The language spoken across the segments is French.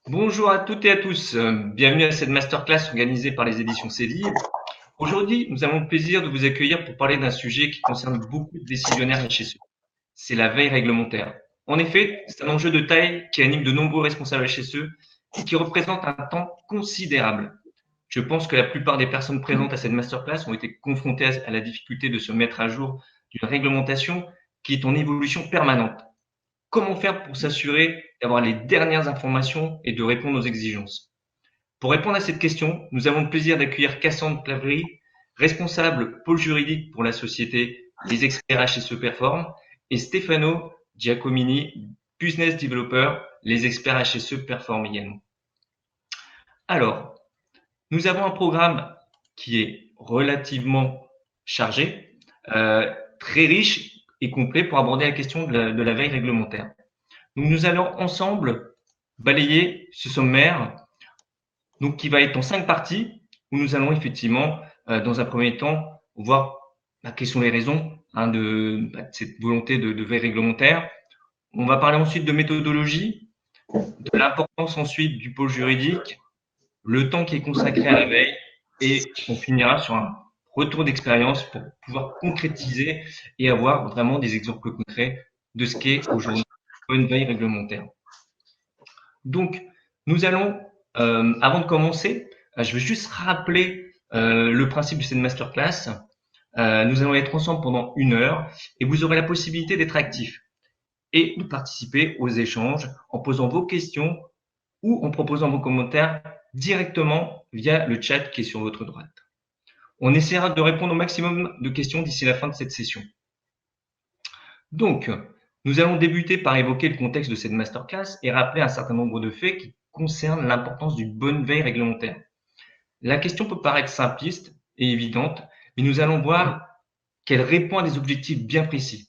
Bonjour à toutes et à tous, bienvenue à cette masterclass organisée par les éditions CEDI. Aujourd'hui, nous avons le plaisir de vous accueillir pour parler d'un sujet qui concerne beaucoup de décisionnaires HSE. C'est la veille réglementaire. En effet, c'est un enjeu de taille qui anime de nombreux responsables HSE et qui représente un temps considérable. Je pense que la plupart des personnes présentes à cette masterclass ont été confrontées à la difficulté de se mettre à jour d'une réglementation qui est en évolution permanente. Comment faire pour s'assurer d'avoir les dernières informations et de répondre aux exigences? Pour répondre à cette question, nous avons le plaisir d'accueillir Cassandre Claverie, responsable pôle juridique pour la société Les Experts HSE Perform, et Stefano Giacomini, business developer, Les Experts HSE Perform également. Alors, nous avons un programme qui est relativement chargé, très riche et complet pour aborder la question de la veille réglementaire. Donc, nous allons ensemble balayer ce sommaire, donc qui va être en 5 parties, où nous allons effectivement, dans un premier temps, voir quelles sont les raisons de cette volonté de veille réglementaire. On va parler ensuite de méthodologie, de l'importance ensuite du pôle juridique, le temps qui est consacré à la veille, et on finira sur un retour d'expérience pour pouvoir concrétiser et avoir vraiment des exemples concrets de ce qu'est aujourd'hui une veille réglementaire. Donc, nous allons, avant de commencer, je veux juste rappeler le principe de cette masterclass. Nous allons être ensemble pendant 1 heure et vous aurez la possibilité d'être actif et de participer aux échanges en posant vos questions ou en proposant vos commentaires directement via le chat qui est sur votre droite. On essaiera de répondre au maximum de questions d'ici la fin de cette session. Donc, nous allons débuter par évoquer le contexte de cette masterclass et rappeler un certain nombre de faits qui concernent l'importance d'une bonne veille réglementaire. La question peut paraître simpliste et évidente, mais nous allons voir qu'elle répond à des objectifs bien précis.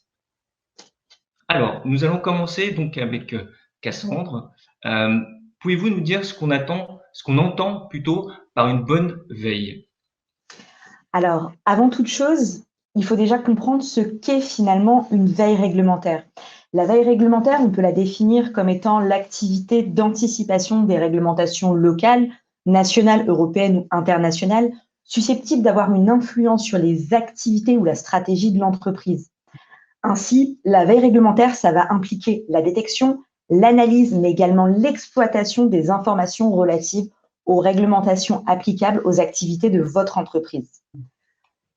Alors, nous allons commencer donc avec Cassandre. Pouvez-vous nous dire ce qu'on entend plutôt par une bonne veille? Alors, avant toute chose, il faut déjà comprendre ce qu'est finalement une veille réglementaire. La veille réglementaire, on peut la définir comme étant l'activité d'anticipation des réglementations locales, nationales, européennes ou internationales, susceptibles d'avoir une influence sur les activités ou la stratégie de l'entreprise. Ainsi, la veille réglementaire, ça va impliquer la détection, l'analyse, mais également l'exploitation des informations relatives aux réglementations applicables aux activités de votre entreprise.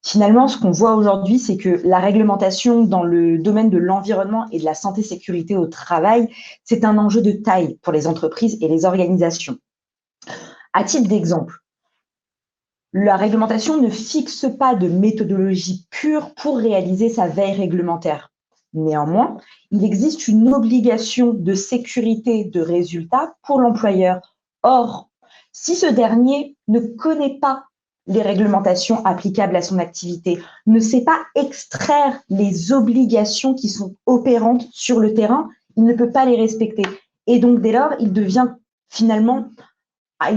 Finalement, ce qu'on voit aujourd'hui, c'est que la réglementation dans le domaine de l'environnement et de la santé-sécurité au travail, c'est un enjeu de taille pour les entreprises et les organisations. À titre d'exemple, la réglementation ne fixe pas de méthodologie pure pour réaliser sa veille réglementaire. Néanmoins, il existe une obligation de sécurité de résultat pour l'employeur. Or, si ce dernier ne connaît pas les réglementations applicables à son activité, ne sait pas extraire les obligations qui sont opérantes sur le terrain, il ne peut pas les respecter. Et donc, dès lors, il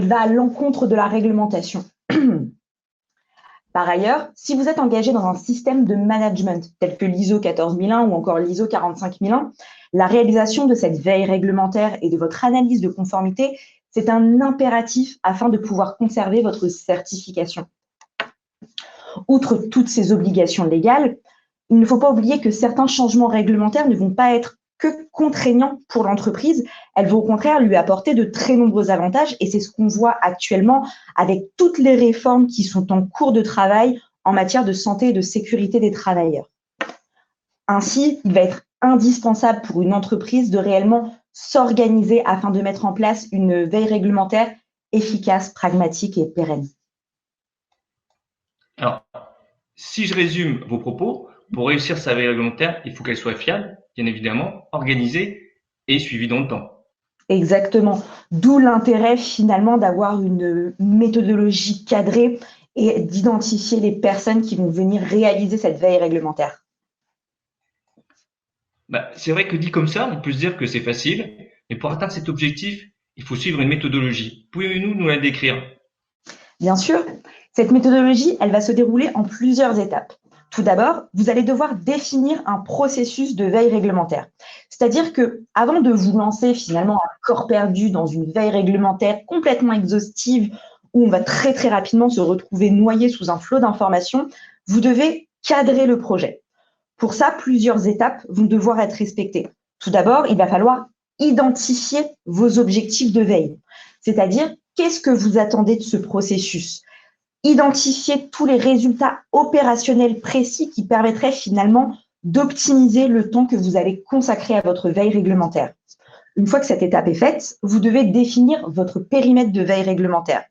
va à l'encontre de la réglementation. Par ailleurs, si vous êtes engagé dans un système de management tel que l'ISO 14001 ou encore l'ISO 45001, la réalisation de cette veille réglementaire et de votre analyse de conformité, c'est un impératif afin de pouvoir conserver votre certification. Outre toutes ces obligations légales, il ne faut pas oublier que certains changements réglementaires ne vont pas être que contraignants pour l'entreprise, elles vont au contraire lui apporter de très nombreux avantages et c'est ce qu'on voit actuellement avec toutes les réformes qui sont en cours de travail en matière de santé et de sécurité des travailleurs. Ainsi, il va être indispensable pour une entreprise de réellement s'organiser afin de mettre en place une veille réglementaire efficace, pragmatique et pérenne. Alors, si je résume vos propos, pour réussir sa veille réglementaire, il faut qu'elle soit fiable, bien évidemment, organisée et suivie dans le temps. Exactement. D'où l'intérêt finalement d'avoir une méthodologie cadrée et d'identifier les personnes qui vont venir réaliser cette veille réglementaire. C'est vrai que dit comme ça, on peut se dire que c'est facile, mais pour atteindre cet objectif, il faut suivre une méthodologie. Pouvez-vous nous la décrire? Bien sûr, cette méthodologie, elle va se dérouler en plusieurs étapes. Tout d'abord, vous allez devoir définir un processus de veille réglementaire. C'est-à-dire que, avant de vous lancer finalement à corps perdu dans une veille réglementaire complètement exhaustive, où on va très très rapidement se retrouver noyé sous un flot d'informations, vous devez cadrer le projet. Pour ça, plusieurs étapes vont devoir être respectées. Tout d'abord, il va falloir identifier vos objectifs de veille, c'est-à-dire qu'est-ce que vous attendez de ce processus. Identifier tous les résultats opérationnels précis qui permettraient finalement d'optimiser le temps que vous allez consacrer à votre veille réglementaire. Une fois que cette étape est faite, vous devez définir votre périmètre de veille réglementaire.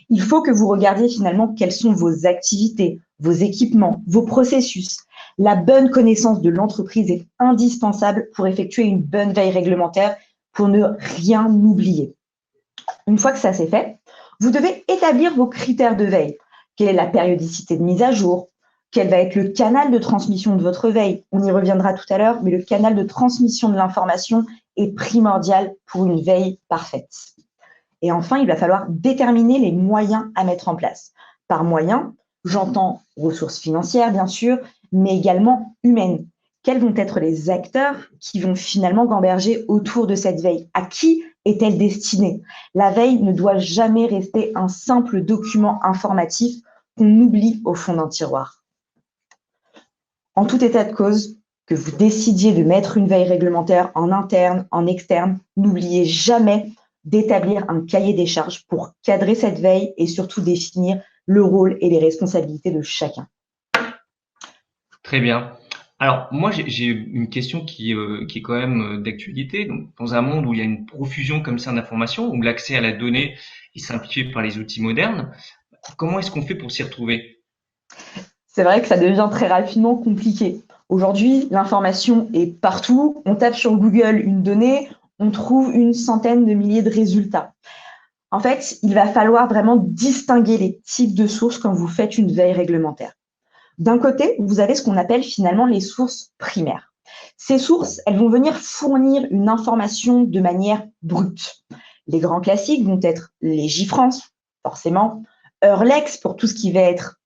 Il faut que vous regardiez finalement quelles sont vos activités, vos équipements, vos processus. La bonne connaissance de l'entreprise est indispensable pour effectuer une bonne veille réglementaire, pour ne rien oublier. Une fois que ça c'est fait, vous devez établir vos critères de veille. Quelle est la périodicité de mise à jour? Quel va être le canal de transmission de votre veille? On y reviendra tout à l'heure, mais le canal de transmission de l'information est primordial pour une veille parfaite. Et enfin, il va falloir déterminer les moyens à mettre en place. Par moyens, j'entends ressources financières, bien sûr, mais également humaines. Quels vont être les acteurs qui vont finalement gamberger autour de cette veille? À qui est-elle destinée? La veille ne doit jamais rester un simple document informatif qu'on oublie au fond d'un tiroir. En tout état de cause, que vous décidiez de mettre une veille réglementaire en interne, en externe, n'oubliez jamais d'établir un cahier des charges pour cadrer cette veille et surtout définir le rôle et les responsabilités de chacun. Très bien. Alors, moi, j'ai une question qui est quand même d'actualité. Donc, dans un monde où il y a une profusion comme ça d'informations, où l'accès à la donnée est simplifié par les outils modernes, comment est-ce qu'on fait pour s'y retrouver? C'est vrai que ça devient très rapidement compliqué. Aujourd'hui, l'information est partout. On tape sur Google une donnée, on trouve une centaine de milliers de résultats. En fait, il va falloir vraiment distinguer les types de sources quand vous faites une veille réglementaire. D'un côté, vous avez ce qu'on appelle finalement les sources primaires. Ces sources, elles vont venir fournir une information de manière brute. Les grands classiques vont être Légifrance, forcément, Eurlex pour tout ce qui va être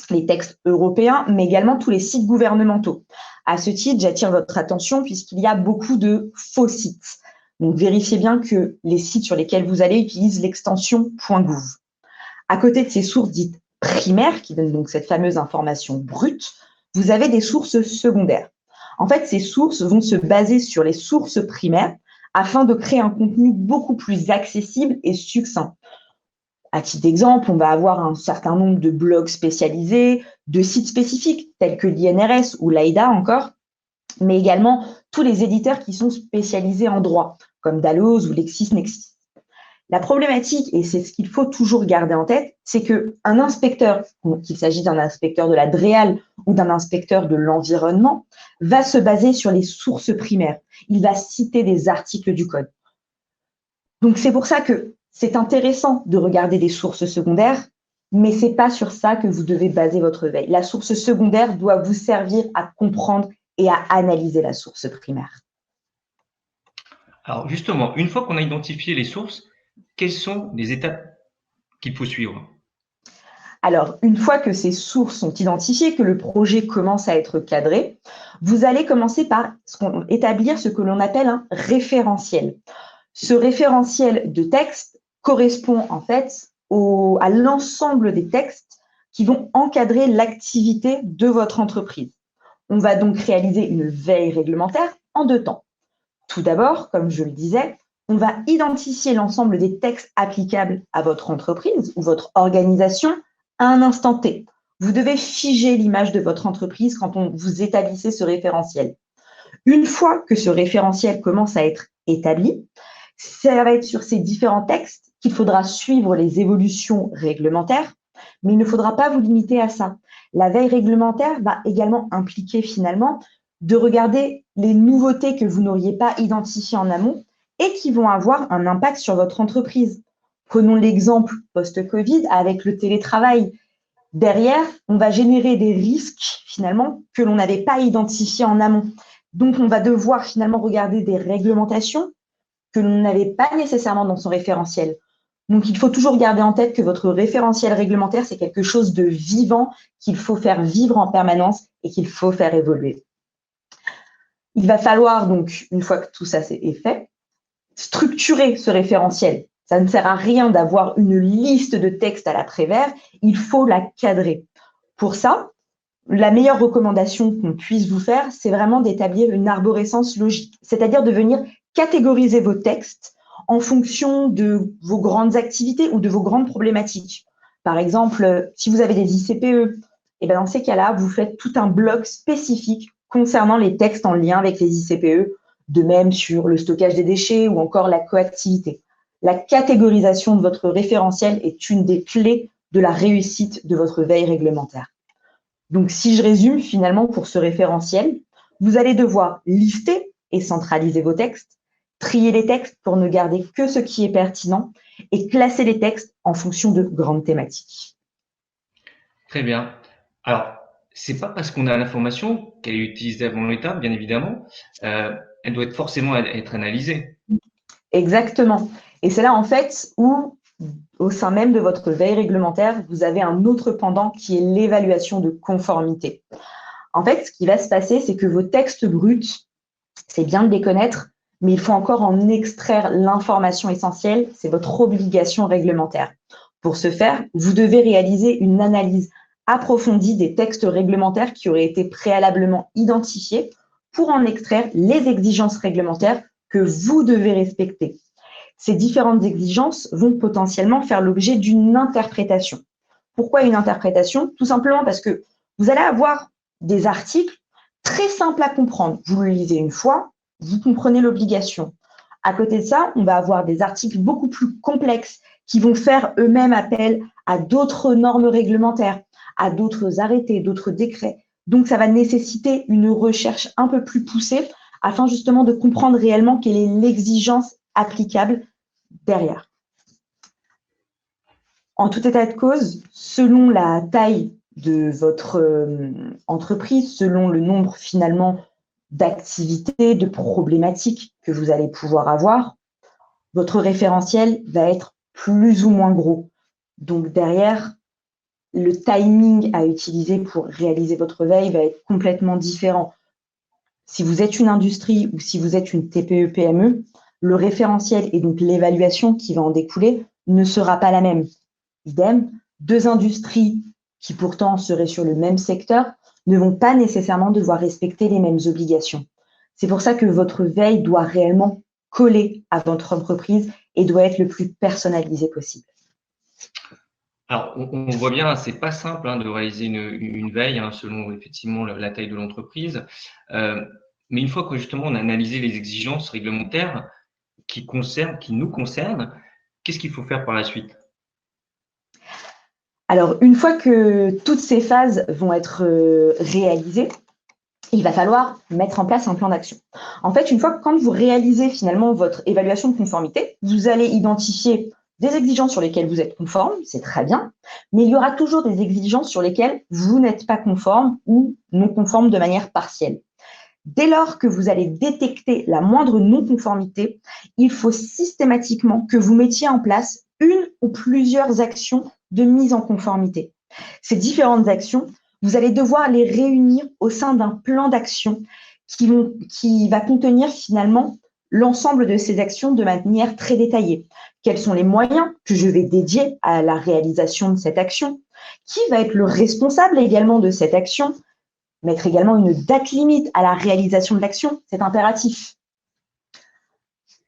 les textes européens, mais également tous les sites gouvernementaux. À ce titre, j'attire votre attention puisqu'il y a beaucoup de faux sites. Donc, vérifiez bien que les sites sur lesquels vous allez utilisent l'extension .gouv. À côté de ces sources dites primaires, qui donnent donc cette fameuse information brute, vous avez des sources secondaires. En fait, ces sources vont se baser sur les sources primaires afin de créer un contenu beaucoup plus accessible et succinct. À titre d'exemple, on va avoir un certain nombre de blogs spécialisés, de sites spécifiques tels que l'INRS ou l'AIDA encore, mais également tous les éditeurs qui sont spécialisés en droit, comme Dalloz ou LexisNexis. La problématique, et c'est ce qu'il faut toujours garder en tête, c'est qu'un inspecteur, qu'il s'agisse d'un inspecteur de la DREAL ou d'un inspecteur de l'environnement, va se baser sur les sources primaires. Il va citer des articles du code. Donc, c'est pour ça que c'est intéressant de regarder des sources secondaires, mais ce n'est pas sur ça que vous devez baser votre veille. La source secondaire doit vous servir à comprendre et à analyser la source primaire. Alors, justement, une fois qu'on a identifié les sources, quelles sont les étapes qu'il faut suivre? Alors, une fois que ces sources sont identifiées, que le projet commence à être cadré, vous allez commencer par établir ce que l'on appelle un référentiel. Ce référentiel de texte correspond en fait à l'ensemble des textes qui vont encadrer l'activité de votre entreprise. On va donc réaliser une veille réglementaire en 2 temps. Tout d'abord, comme je le disais, on va identifier l'ensemble des textes applicables à votre entreprise ou votre organisation à un instant T. Vous devez figer l'image de votre entreprise quand vous établissez ce référentiel. Une fois que ce référentiel commence à être établi, ça va être sur ces différents textes qu'il faudra suivre les évolutions réglementaires, mais il ne faudra pas vous limiter à ça. La veille réglementaire va également impliquer finalement de regarder les nouveautés que vous n'auriez pas identifiées en amont et qui vont avoir un impact sur votre entreprise. Prenons l'exemple post-Covid avec le télétravail. Derrière, on va générer des risques finalement que l'on n'avait pas identifiés en amont. Donc, on va devoir finalement regarder des réglementations que l'on n'avait pas nécessairement dans son référentiel. Donc, il faut toujours garder en tête que votre référentiel réglementaire, c'est quelque chose de vivant qu'il faut faire vivre en permanence et qu'il faut faire évoluer. Il va falloir donc, une fois que tout ça est fait, structurer ce référentiel. Ça ne sert à rien d'avoir une liste de textes à la Prévert, il faut la cadrer. Pour ça, la meilleure recommandation qu'on puisse vous faire, c'est vraiment d'établir une arborescence logique, c'est-à-dire de venir catégoriser vos textes en fonction de vos grandes activités ou de vos grandes problématiques. Par exemple, si vous avez des ICPE, et bien dans ces cas-là, vous faites tout un bloc spécifique concernant les textes en lien avec les ICPE, de même sur le stockage des déchets ou encore la coactivité. La catégorisation de votre référentiel est une des clés de la réussite de votre veille réglementaire. Donc, si je résume finalement pour ce référentiel, vous allez devoir lister et centraliser vos textes, trier les textes pour ne garder que ce qui est pertinent et classer les textes en fonction de grandes thématiques. Très bien. Alors, c'est pas parce qu'on a l'information qu'elle est utilisée avant l'étape, bien évidemment. Elle doit être forcément être analysée. Exactement. Et c'est là, en fait, où, au sein même de votre veille réglementaire, vous avez un autre pendant qui est l'évaluation de conformité. En fait, ce qui va se passer, c'est que vos textes bruts, c'est bien de les connaître, mais il faut encore en extraire l'information essentielle, c'est votre obligation réglementaire. Pour ce faire, vous devez réaliser une analyse approfondie des textes réglementaires qui auraient été préalablement identifiés pour en extraire les exigences réglementaires que vous devez respecter. Ces différentes exigences vont potentiellement faire l'objet d'une interprétation. Pourquoi une interprétation? Tout simplement parce que vous allez avoir des articles très simples à comprendre. Vous le lisez une fois, vous comprenez l'obligation. À côté de ça, on va avoir des articles beaucoup plus complexes qui vont faire eux-mêmes appel à d'autres normes réglementaires, à d'autres arrêtés, d'autres décrets. Donc, ça va nécessiter une recherche un peu plus poussée afin justement de comprendre réellement quelle est l'exigence applicable derrière. En tout état de cause, selon la taille de votre entreprise, selon le nombre finalement d'activités, de problématiques que vous allez pouvoir avoir, votre référentiel va être plus ou moins gros. Donc derrière, le timing à utiliser pour réaliser votre veille va être complètement différent. Si vous êtes une industrie ou si vous êtes une TPE-PME, le référentiel et donc l'évaluation qui va en découler ne sera pas la même. Idem, deux industries qui pourtant seraient sur le même secteur ne vont pas nécessairement devoir respecter les mêmes obligations. C'est pour ça que votre veille doit réellement coller à votre entreprise et doit être le plus personnalisé possible. Alors, on voit bien, c'est pas simple de réaliser une veille selon effectivement la taille de l'entreprise. Mais une fois que justement on a analysé les exigences réglementaires qui nous concernent, qu'est-ce qu'il faut faire par la suite? Alors, une fois que toutes ces phases vont être réalisées, il va falloir mettre en place un plan d'action. En fait, une fois que quand vous réalisez finalement votre évaluation de conformité, vous allez identifier des exigences sur lesquelles vous êtes conforme, c'est très bien, mais il y aura toujours des exigences sur lesquelles vous n'êtes pas conforme ou non conforme de manière partielle. Dès lors que vous allez détecter la moindre non-conformité, il faut systématiquement que vous mettiez en place une ou plusieurs actions de mise en conformité. Ces différentes actions, vous allez devoir les réunir au sein d'un plan d'action qui va contenir finalement l'ensemble de ces actions de manière très détaillée. Quels sont les moyens que je vais dédier à la réalisation de cette action? Qui va être le responsable également de cette action? Mettre également une date limite à la réalisation de l'action, c'est impératif.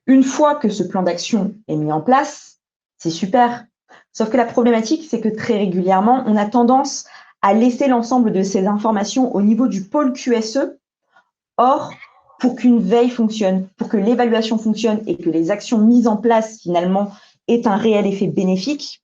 Une fois que ce plan d'action est mis en place, c'est super. Sauf que la problématique, c'est que très régulièrement, on a tendance à laisser l'ensemble de ces informations au niveau du pôle QSE. Or, pour qu'une veille fonctionne, pour que l'évaluation fonctionne et que les actions mises en place, finalement, aient un réel effet bénéfique,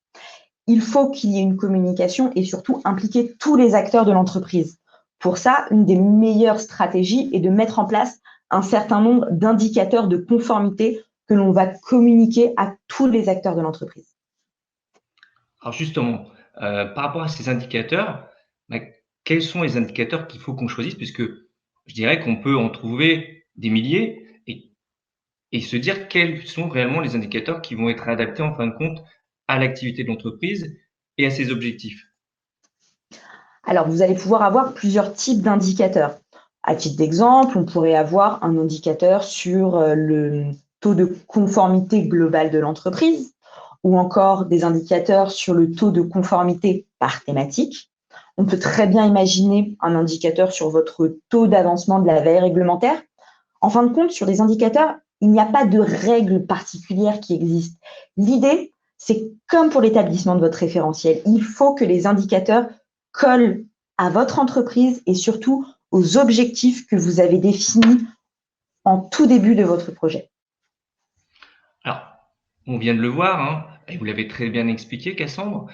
il faut qu'il y ait une communication et surtout impliquer tous les acteurs de l'entreprise. Pour ça, une des meilleures stratégies est de mettre en place un certain nombre d'indicateurs de conformité que l'on va communiquer à tous les acteurs de l'entreprise. Alors justement, par rapport à ces indicateurs, bah, quels sont les indicateurs qu'il faut qu'on choisisse? Puisque je dirais qu'on peut en trouver des milliers et se dire quels sont réellement les indicateurs qui vont être adaptés en fin de compte à l'activité de l'entreprise et à ses objectifs? Alors, vous allez pouvoir avoir plusieurs types d'indicateurs. À titre d'exemple, on pourrait avoir un indicateur sur le taux de conformité globale de l'entreprise ou encore des indicateurs sur le taux de conformité par thématique. On peut très bien imaginer un indicateur sur votre taux d'avancement de la veille réglementaire. En fin de compte, sur les indicateurs, il n'y a pas de règles particulières qui existent. L'idée, c'est comme pour l'établissement de votre référentiel, il faut que les indicateurs collent à votre entreprise et surtout aux objectifs que vous avez définis en tout début de votre projet. Alors, on vient de le voir, hein, et vous l'avez très bien expliqué, Cassandre.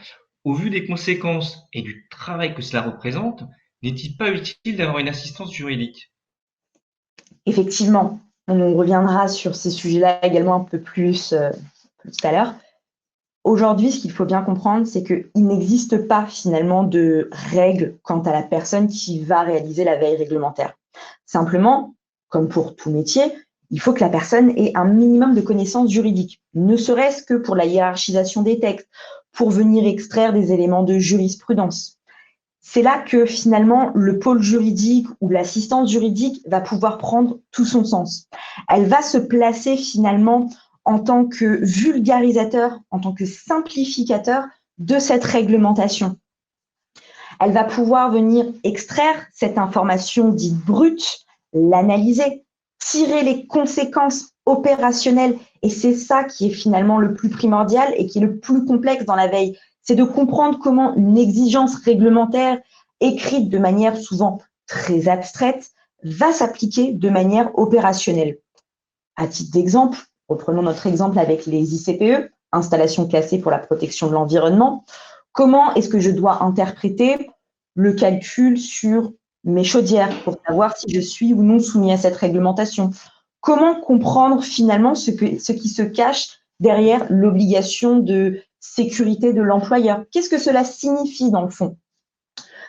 Au vu des conséquences et du travail que cela représente, n'est-il pas utile d'avoir une assistance juridique? Effectivement, on reviendra sur ces sujets-là également un peu plus tout à l'heure. Aujourd'hui, ce qu'il faut bien comprendre, c'est qu'il n'existe pas finalement de règles quant à la personne qui va réaliser la veille réglementaire. Simplement, comme pour tout métier, il faut que la personne ait un minimum de connaissances juridiques, ne serait-ce que pour la hiérarchisation des textes, pour venir extraire des éléments de jurisprudence. C'est là que finalement le pôle juridique ou l'assistance juridique va pouvoir prendre tout son sens. Elle va se placer finalement en tant que vulgarisateur, en tant que simplificateur de cette réglementation. Elle va pouvoir venir extraire cette information dite brute, l'analyser, tirer les conséquences opérationnelles. Et c'est ça qui est finalement le plus primordial et qui est le plus complexe dans la veille. C'est de comprendre comment une exigence réglementaire écrite de manière souvent très abstraite va s'appliquer de manière opérationnelle. À titre d'exemple, reprenons notre exemple avec les ICPE, installations classées pour la protection de l'environnement. Comment est-ce que je dois interpréter le calcul sur mes chaudières pour savoir si je suis ou non soumis à cette réglementation? Comment comprendre finalement ce qui se cache derrière l'obligation de sécurité de l'employeur? Qu'est-ce que cela signifie dans le fond?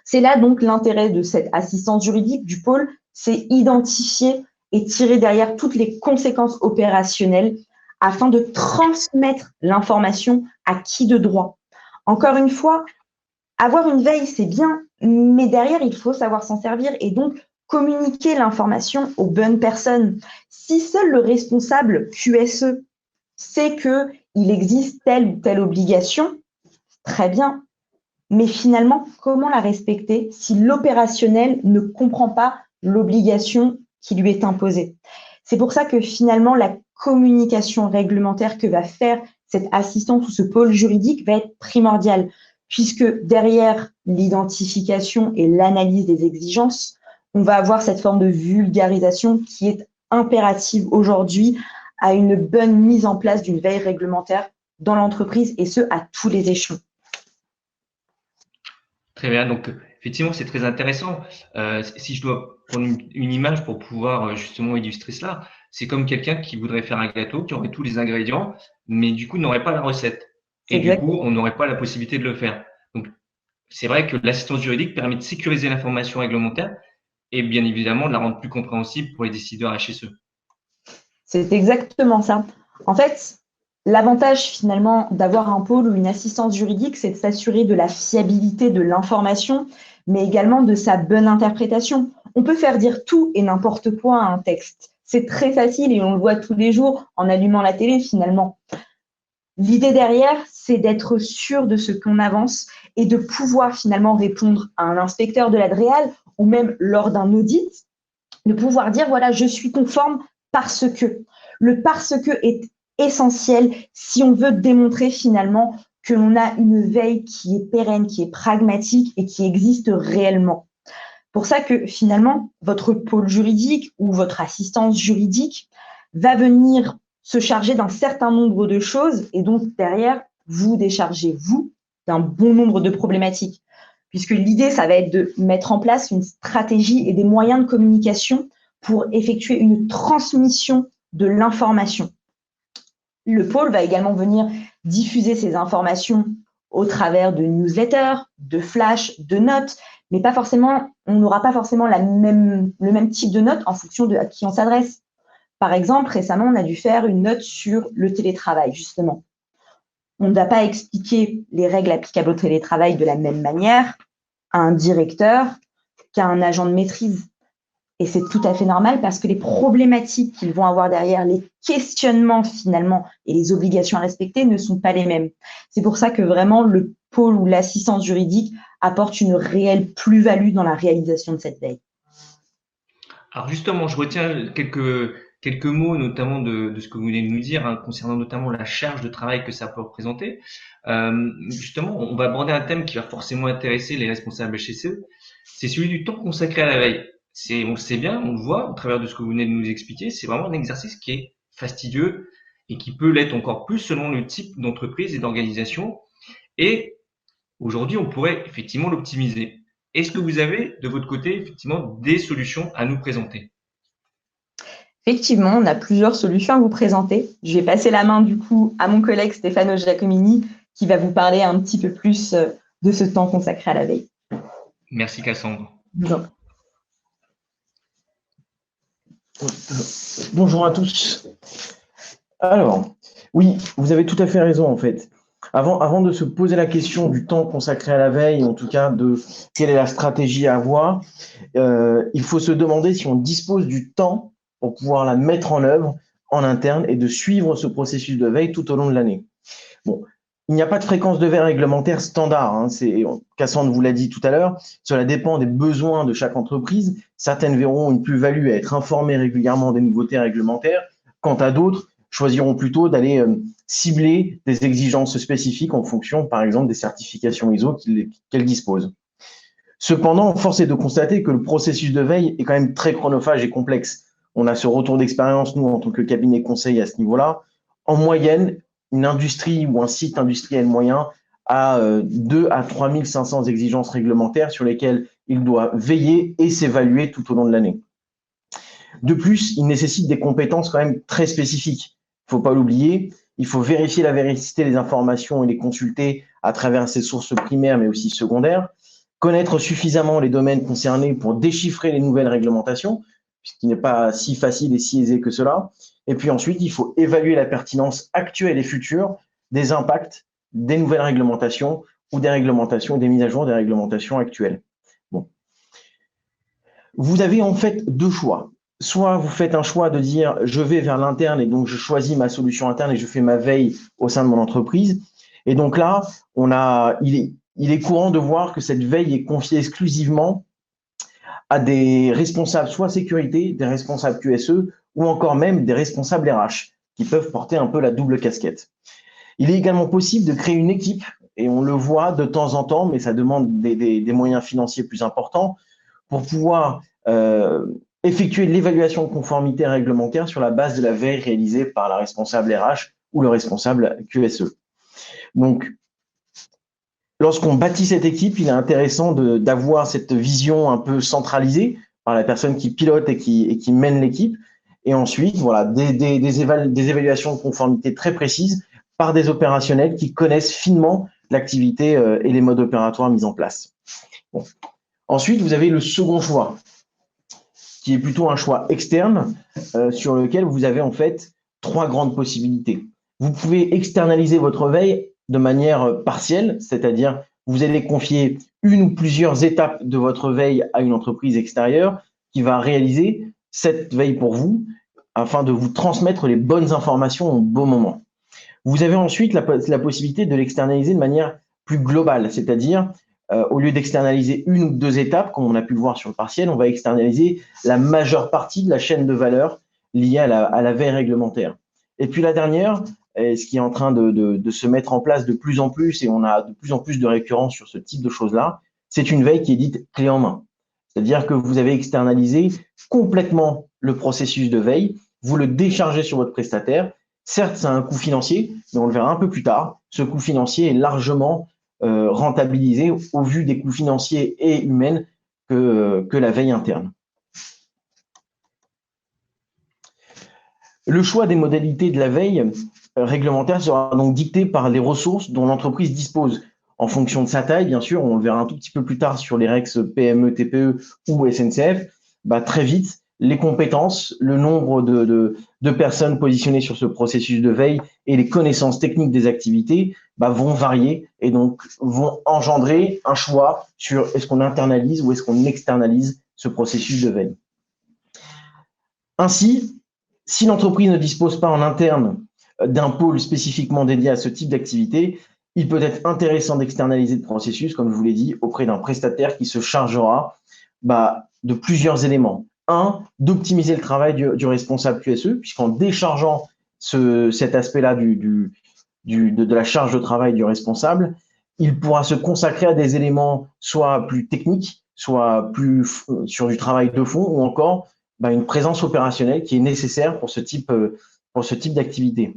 C'est là donc l'intérêt de cette assistance juridique du pôle, c'est identifier et tirer derrière toutes les conséquences opérationnelles afin de transmettre l'information à qui de droit. Encore une fois, avoir une veille, c'est bien, mais derrière, il faut savoir s'en servir et donc communiquer l'information aux bonnes personnes. Si seul le responsable QSE sait qu'il existe telle ou telle obligation, très bien. Mais finalement, comment la respecter si l'opérationnel ne comprend pas l'obligation qui lui est imposée? C'est pour ça que finalement, la communication réglementaire que va faire cette assistance ou ce pôle juridique va être primordiale, puisque derrière l'identification et l'analyse des exigences, on va avoir cette forme de vulgarisation qui est impérative aujourd'hui à une bonne mise en place d'une veille réglementaire dans l'entreprise et ce, à tous les échelons. Très bien, donc effectivement, c'est très intéressant. Si je dois prendre une image pour pouvoir justement illustrer cela, c'est comme quelqu'un qui voudrait faire un gâteau, qui aurait tous les ingrédients, mais du coup n'aurait pas la recette. Et du coup, on n'aurait pas la possibilité de le faire. Donc, c'est vrai que l'assistance juridique permet de sécuriser l'information réglementaire et bien évidemment de la rendre plus compréhensible pour les décideurs HSE. C'est exactement ça. En fait, l'avantage finalement d'avoir un pôle ou une assistance juridique, c'est de s'assurer de la fiabilité de l'information, mais également de sa bonne interprétation. On peut faire dire tout et n'importe quoi à un texte. C'est très facile et on le voit tous les jours en allumant la télé finalement. L'idée derrière, c'est d'être sûr de ce qu'on avance et de pouvoir finalement répondre à un inspecteur de la DREAL ou même lors d'un audit, de pouvoir dire voilà, je suis conforme parce que. Le parce que est essentiel si on veut démontrer finalement que l'on a une veille qui est pérenne, qui est pragmatique et qui existe réellement. Pour ça que finalement, votre pôle juridique ou votre assistance juridique va venir se charger d'un certain nombre de choses et donc derrière, vous déchargez, vous, d'un bon nombre de problématiques. Puisque l'idée, ça va être de mettre en place une stratégie et des moyens de communication pour effectuer une transmission de l'information. Le pôle va également venir diffuser ces informations au travers de newsletters, de flash, de notes, mais pas forcément, on n'aura pas forcément le même type de note en fonction de à qui on s'adresse. Par exemple, récemment, on a dû faire une note sur le télétravail, justement. On ne va pas expliquer les règles applicables au télétravail de la même manière à un directeur qu'à un agent de maîtrise. Et c'est tout à fait normal parce que les problématiques qu'ils vont avoir derrière, les questionnements finalement et les obligations à respecter ne sont pas les mêmes. C'est pour ça que vraiment le pôle ou l'assistance juridique apporte une réelle plus-value dans la réalisation de cette veille. Alors justement, je retiens quelques mots, notamment de ce que vous venez de nous dire, hein, concernant notamment la charge de travail que ça peut représenter. Justement, on va aborder un thème qui va forcément intéresser les responsables HSE, c'est celui du temps consacré à la veille. On le sait bien, on le voit au travers de ce que vous venez de nous expliquer, c'est vraiment un exercice qui est fastidieux et qui peut l'être encore plus selon le type d'entreprise et d'organisation. Et aujourd'hui, on pourrait effectivement l'optimiser. Est-ce que vous avez, de votre côté, effectivement, des solutions à nous présenter? Effectivement, on a plusieurs solutions à vous présenter. Je vais passer la main du coup à mon collègue Stefano Giacomini qui va vous parler un petit peu plus de ce temps consacré à la veille. Merci Cassandre. Bonjour. Bonjour à tous. Alors, oui, vous avez tout à fait raison en fait. Avant de se poser la question du temps consacré à la veille, en tout cas de quelle est la stratégie à avoir, il faut se demander si on dispose du temps pour pouvoir la mettre en œuvre en interne et de suivre ce processus de veille tout au long de l'année. Bon, il n'y a pas de fréquence de veille réglementaire standard. Hein, Cassandre vous l'a dit tout à l'heure. Cela dépend des besoins de chaque entreprise. Certaines verront une plus-value à être informées régulièrement des nouveautés réglementaires. Quant à d'autres, choisiront plutôt d'aller cibler des exigences spécifiques en fonction, par exemple, des certifications ISO qu'elles disposent. Cependant, force est de constater que le processus de veille est quand même très chronophage et complexe. On a ce retour d'expérience, nous, en tant que cabinet conseil à ce niveau-là. En moyenne, une industrie ou un site industriel moyen a 2 à 3 500 exigences réglementaires sur lesquelles il doit veiller et s'évaluer tout au long de l'année. De plus, il nécessite des compétences quand même très spécifiques. Il ne faut pas l'oublier, il faut vérifier la véracité des informations et les consulter à travers ses sources primaires mais aussi secondaires, connaître suffisamment les domaines concernés pour déchiffrer les nouvelles réglementations, ce qui n'est pas si facile et si aisé que cela. Et puis ensuite, il faut évaluer la pertinence actuelle et future des impacts des nouvelles réglementations ou des réglementations, des mises à jour des réglementations actuelles. Bon. Vous avez en fait deux choix. Soit vous faites un choix de dire je vais vers l'interne et donc je choisis ma solution interne et je fais ma veille au sein de mon entreprise. Et donc là, il est courant de voir que cette veille est confiée exclusivement à des responsables soit sécurité, des responsables QSE ou encore même des responsables RH qui peuvent porter un peu la double casquette. Il est également possible de créer une équipe et on le voit de temps en temps, mais ça demande des moyens financiers plus importants pour pouvoir effectuer l'évaluation de conformité réglementaire sur la base de la veille réalisée par la responsable RH ou le responsable QSE. Donc, lorsqu'on bâtit cette équipe, il est intéressant d'avoir cette vision un peu centralisée par la personne qui pilote et qui mène l'équipe. Et ensuite, voilà, des évaluations de conformité très précises par des opérationnels qui connaissent finement l'activité et les modes opératoires mis en place. Bon. Ensuite, vous avez le second choix, qui est plutôt un choix externe sur lequel vous avez en fait 3 grandes possibilités. Vous pouvez externaliser votre veille de manière partielle, c'est-à-dire vous allez confier une ou plusieurs étapes de votre veille à une entreprise extérieure qui va réaliser cette veille pour vous afin de vous transmettre les bonnes informations au bon moment. Vous avez ensuite la possibilité de l'externaliser de manière plus globale, c'est-à-dire au lieu d'externaliser une ou 2 étapes, comme on a pu le voir sur le partiel, on va externaliser la majeure partie de la chaîne de valeur liée à la veille réglementaire. Et puis la dernière, ce qui est en train de se mettre en place de plus en plus, et on a de plus en plus de récurrence sur ce type de choses-là, c'est une veille qui est dite clé en main. C'est-à-dire que vous avez externalisé complètement le processus de veille, vous le déchargez sur votre prestataire. Certes, c'est un coût financier, mais on le verra un peu plus tard. Ce coût financier est largement rentabilisé au vu des coûts financiers et humains que la veille interne. Le choix des modalités de la veille réglementaire sera donc dicté par les ressources dont l'entreprise dispose en fonction de sa taille, bien sûr. On le verra un tout petit peu plus tard sur les REX PME, TPE ou SNCF. Très vite, les compétences, le nombre de personnes positionnées sur ce processus de veille et les connaissances techniques des activités vont varier et donc vont engendrer un choix sur est-ce qu'on internalise ou est-ce qu'on externalise ce processus de veille. Ainsi, si l'entreprise ne dispose pas en interne d'un pôle spécifiquement dédié à ce type d'activité, il peut être intéressant d'externaliser le processus, comme je vous l'ai dit, auprès d'un prestataire qui se chargera de plusieurs éléments. Un, d'optimiser le travail du responsable QSE, puisqu'en déchargeant cet aspect-là de la charge de travail du responsable, il pourra se consacrer à des éléments soit plus techniques, soit plus sur du travail de fond, ou encore une présence opérationnelle qui est nécessaire pour ce type d'activité.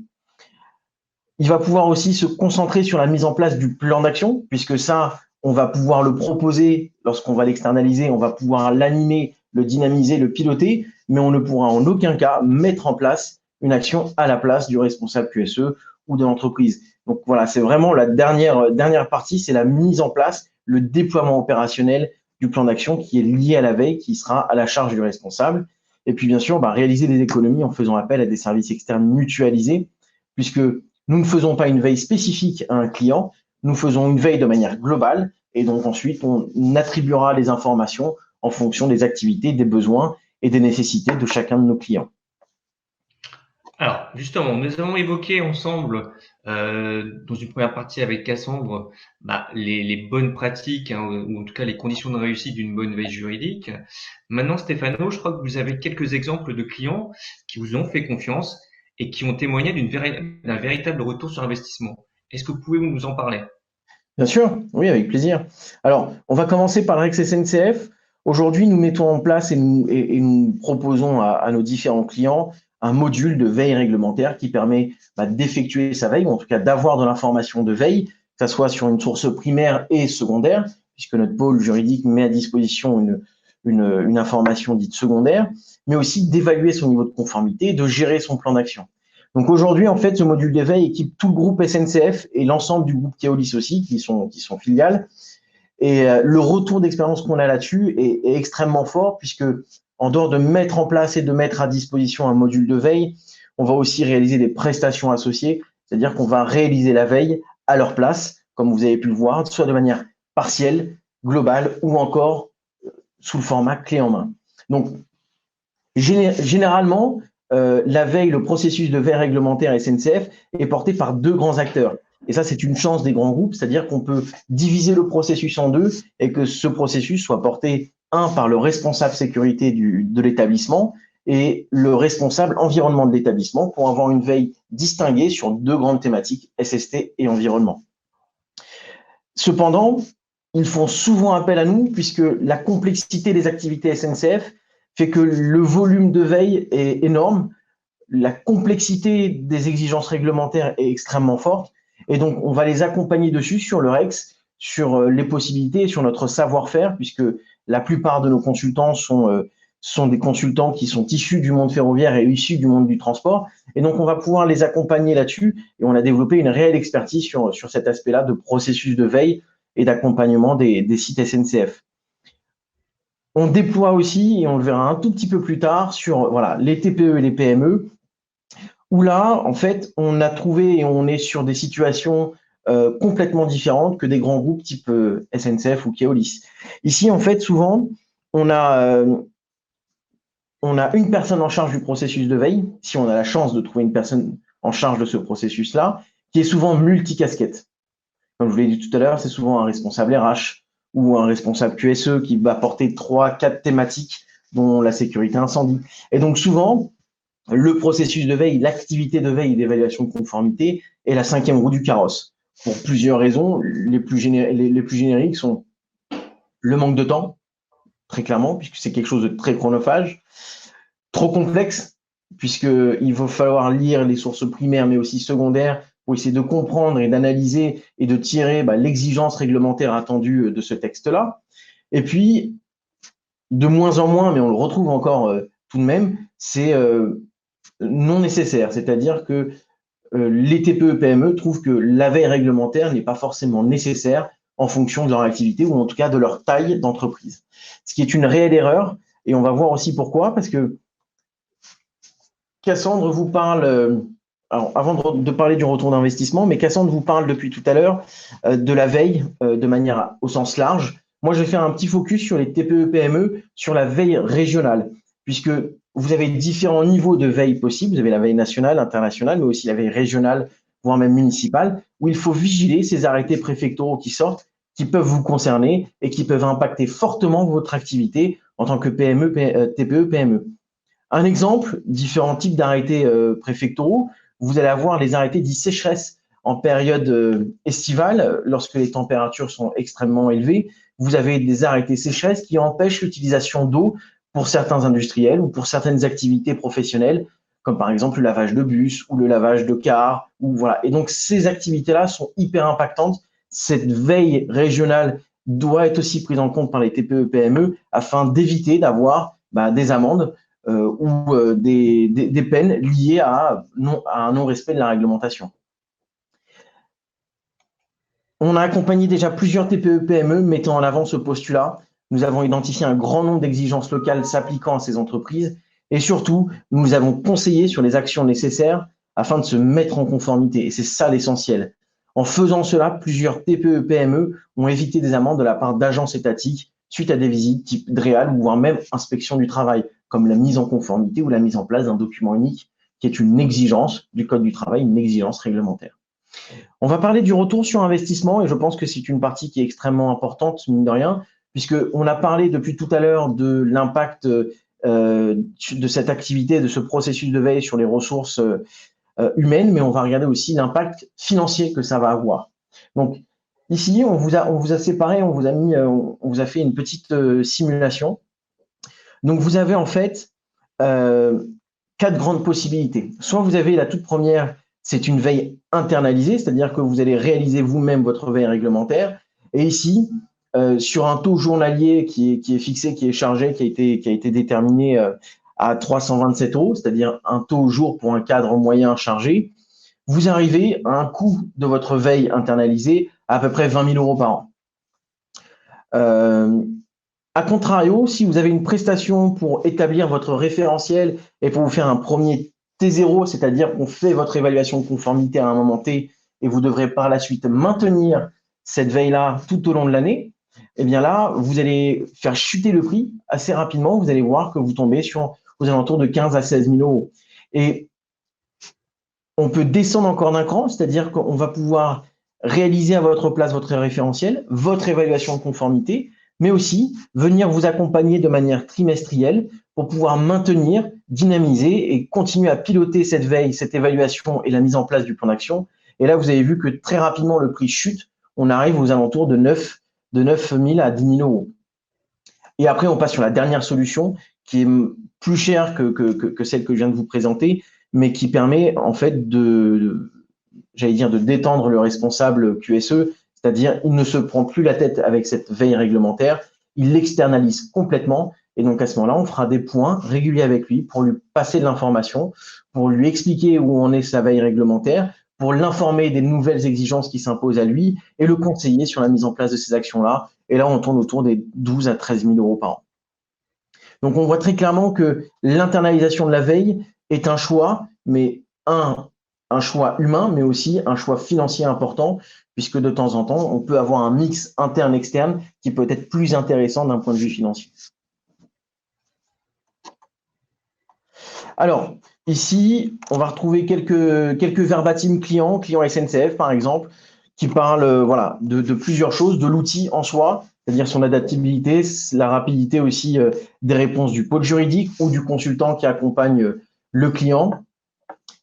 Il va pouvoir aussi se concentrer sur la mise en place du plan d'action, puisque ça, on va pouvoir le proposer lorsqu'on va l'externaliser, on va pouvoir l'animer, le dynamiser, le piloter, mais on ne pourra en aucun cas mettre en place une action à la place du responsable QSE ou de l'entreprise. Donc voilà, c'est vraiment la dernière partie, c'est la mise en place, le déploiement opérationnel du plan d'action qui est lié à la veille, qui sera à la charge du responsable. Et puis bien sûr, réaliser des économies en faisant appel à des services externes mutualisés, puisque nous ne faisons pas une veille spécifique à un client, nous faisons une veille de manière globale et donc ensuite on attribuera les informations en fonction des activités, des besoins et des nécessités de chacun de nos clients. Alors, justement, nous avons évoqué ensemble, dans une première partie avec Cassandre, les bonnes pratiques, ou en tout cas les conditions de réussite d'une bonne veille juridique. Maintenant, Stéphano, je crois que vous avez quelques exemples de clients qui vous ont fait confiance et qui ont témoigné d'un véritable retour sur investissement. Est-ce que vous pouvez nous en parler? Bien sûr, oui, avec plaisir. Alors, on va commencer par l'ex-SNCF. Aujourd'hui, nous mettons en place et nous proposons à nos différents clients un module de veille réglementaire qui permet d'effectuer sa veille, ou en tout cas d'avoir de l'information de veille, que ce soit sur une source primaire et secondaire, puisque notre pôle juridique met à disposition une information dite secondaire, mais aussi d'évaluer son niveau de conformité et de gérer son plan d'action. Donc aujourd'hui, en fait, ce module de veille équipe tout le groupe SNCF et l'ensemble du groupe Keolis aussi, qui sont filiales. Et le retour d'expérience qu'on a là-dessus est extrêmement fort, puisque en dehors de mettre en place et de mettre à disposition un module de veille, on va aussi réaliser des prestations associées, c'est-à-dire qu'on va réaliser la veille à leur place, comme vous avez pu le voir, soit de manière partielle, globale, ou encore sous le format clé en main. Donc, généralement, la veille, le processus de veille réglementaire SNCF est porté par deux grands acteurs. Et ça, c'est une chance des grands groupes, c'est-à-dire qu'on peut diviser le processus en deux et que ce processus soit porté, un, par le responsable sécurité de l'établissement et le responsable environnement de l'établissement pour avoir une veille distinguée sur deux grandes thématiques, SST et environnement. Cependant, ils font souvent appel à nous puisque la complexité des activités SNCF fait que le volume de veille est énorme, la complexité des exigences réglementaires est extrêmement forte, et donc on va les accompagner dessus sur le REX, sur les possibilités et sur notre savoir-faire, puisque la plupart de nos consultants sont des consultants qui sont issus du monde ferroviaire et issus du monde du transport, et donc on va pouvoir les accompagner là-dessus, et on a développé une réelle expertise sur cet aspect-là de processus de veille et d'accompagnement des sites SNCF. On déploie aussi, et on le verra un tout petit peu plus tard, sur les TPE et les PME, où là, en fait, on a trouvé et on est sur des situations complètement différentes que des grands groupes type SNCF ou Keolis. Ici, en fait, souvent, on a une personne en charge du processus de veille, si on a la chance de trouver une personne en charge de ce processus-là, qui est souvent multicasquette. Comme je vous l'ai dit tout à l'heure, c'est souvent un responsable RH, ou un responsable QSE qui va porter 3-4 thématiques, dont la sécurité incendie. Et donc souvent, le processus de veille, l'activité de veille et d'évaluation de conformité est la cinquième roue du carrosse. Pour plusieurs raisons, les plus génériques sont le manque de temps, très clairement, puisque c'est quelque chose de très chronophage, trop complexe, puisqu'il va falloir lire les sources primaires, mais aussi secondaires, pour essayer de comprendre et d'analyser et de tirer l'exigence réglementaire attendue de ce texte-là. Et puis, de moins en moins, mais on le retrouve encore tout de même, c'est non nécessaire. C'est-à-dire que les TPE-PME trouvent que la veille réglementaire n'est pas forcément nécessaire en fonction de leur activité ou en tout cas de leur taille d'entreprise. Ce qui est une réelle erreur, Et on va voir aussi pourquoi, parce que Cassandre vous parle, alors avant de parler du retour d'investissement, mais Cassandre vous parle depuis tout à l'heure de la veille de manière au sens large. Moi, je vais faire un petit focus sur les TPE-PME, sur la veille régionale, puisque vous avez différents niveaux de veille possibles. Vous avez la veille nationale, internationale, mais aussi la veille régionale, voire même municipale, où il faut vigiler ces arrêtés préfectoraux qui sortent, qui peuvent vous concerner et qui peuvent impacter fortement votre activité en tant que PME, TPE-PME. Un exemple, différents types d'arrêtés préfectoraux. Vous allez avoir les arrêtés dits sécheresse en période estivale, lorsque les températures sont extrêmement élevées. Vous avez des arrêtés sécheresse qui empêchent l'utilisation d'eau pour certains industriels ou pour certaines activités professionnelles, comme par exemple le lavage de bus ou le lavage de cars. Voilà. Et donc, ces activités-là sont hyper impactantes. Cette veille régionale doit être aussi prise en compte par les TPE-PME afin d'éviter d'avoir des amendes ou des peines liées à un non-respect de la réglementation. On a accompagné déjà plusieurs TPE-PME mettant en avant ce postulat. Nous avons identifié un grand nombre d'exigences locales s'appliquant à ces entreprises et surtout, nous avons conseillé sur les actions nécessaires afin de se mettre en conformité. Et c'est ça l'essentiel. En faisant cela, plusieurs TPE-PME ont évité des amendes de la part d'agences étatiques suite à des visites type DREAL ou voire même inspection du travail, comme la mise en conformité ou la mise en place d'un document unique qui est une exigence du Code du travail, une exigence réglementaire. On va parler du retour sur investissement et je pense que c'est une partie qui est extrêmement importante, mine de rien, puisqu'on a parlé depuis tout à l'heure de l'impact de cette activité, de ce processus de veille sur les ressources humaines, mais on va regarder aussi l'impact financier que ça va avoir. Donc, ici, on vous a séparé, on vous a fait une petite simulation. Donc, vous avez en fait 4 grandes possibilités. Soit vous avez la toute première, c'est une veille internalisée, c'est-à-dire que vous allez réaliser vous-même votre veille réglementaire. Et ici, sur un taux journalier qui est fixé, qui est chargé, qui a été déterminé à 327 €, c'est-à-dire un taux au jour pour un cadre moyen chargé, vous arrivez à un coût de votre veille internalisée à peu près 20 000 € par an. A contrario, si vous avez une prestation pour établir votre référentiel et pour vous faire un premier T0, c'est-à-dire qu'on fait votre évaluation de conformité à un moment T et vous devrez par la suite maintenir cette veille-là tout au long de l'année, eh bien là, vous allez faire chuter le prix assez rapidement. Vous allez voir que vous tombez aux alentours de 15 à 16 000 €. Et on peut descendre encore d'un cran, c'est-à-dire qu'on va pouvoir réaliser à votre place votre référentiel, votre évaluation de conformité, mais aussi venir vous accompagner de manière trimestrielle pour pouvoir maintenir, dynamiser et continuer à piloter cette veille, cette évaluation et la mise en place du plan d'action. Et là, vous avez vu que très rapidement, le prix chute. On arrive aux alentours de 9 000 à 10 000 €. Et après, on passe sur la dernière solution qui est plus chère que celle que je viens de vous présenter, mais qui permet en fait de détendre le responsable QSE, c'est-à-dire il ne se prend plus la tête avec cette veille réglementaire, il l'externalise complètement. Et donc à ce moment-là, on fera des points réguliers avec lui pour lui passer de l'information, pour lui expliquer où en est sa veille réglementaire, pour l'informer des nouvelles exigences qui s'imposent à lui et le conseiller sur la mise en place de ces actions-là. Et là, on tourne autour des 12 à 13 000 € par an. Donc on voit très clairement que l'internalisation de la veille est un choix, mais un choix humain, mais aussi un choix financier important, puisque de temps en temps, on peut avoir un mix interne-externe qui peut être plus intéressant d'un point de vue financier. Alors, ici, on va retrouver quelques verbatims clients SNCF par exemple, qui parlent de plusieurs choses, de l'outil en soi, c'est-à-dire son adaptabilité, la rapidité aussi des réponses du pôle juridique ou du consultant qui accompagne le client,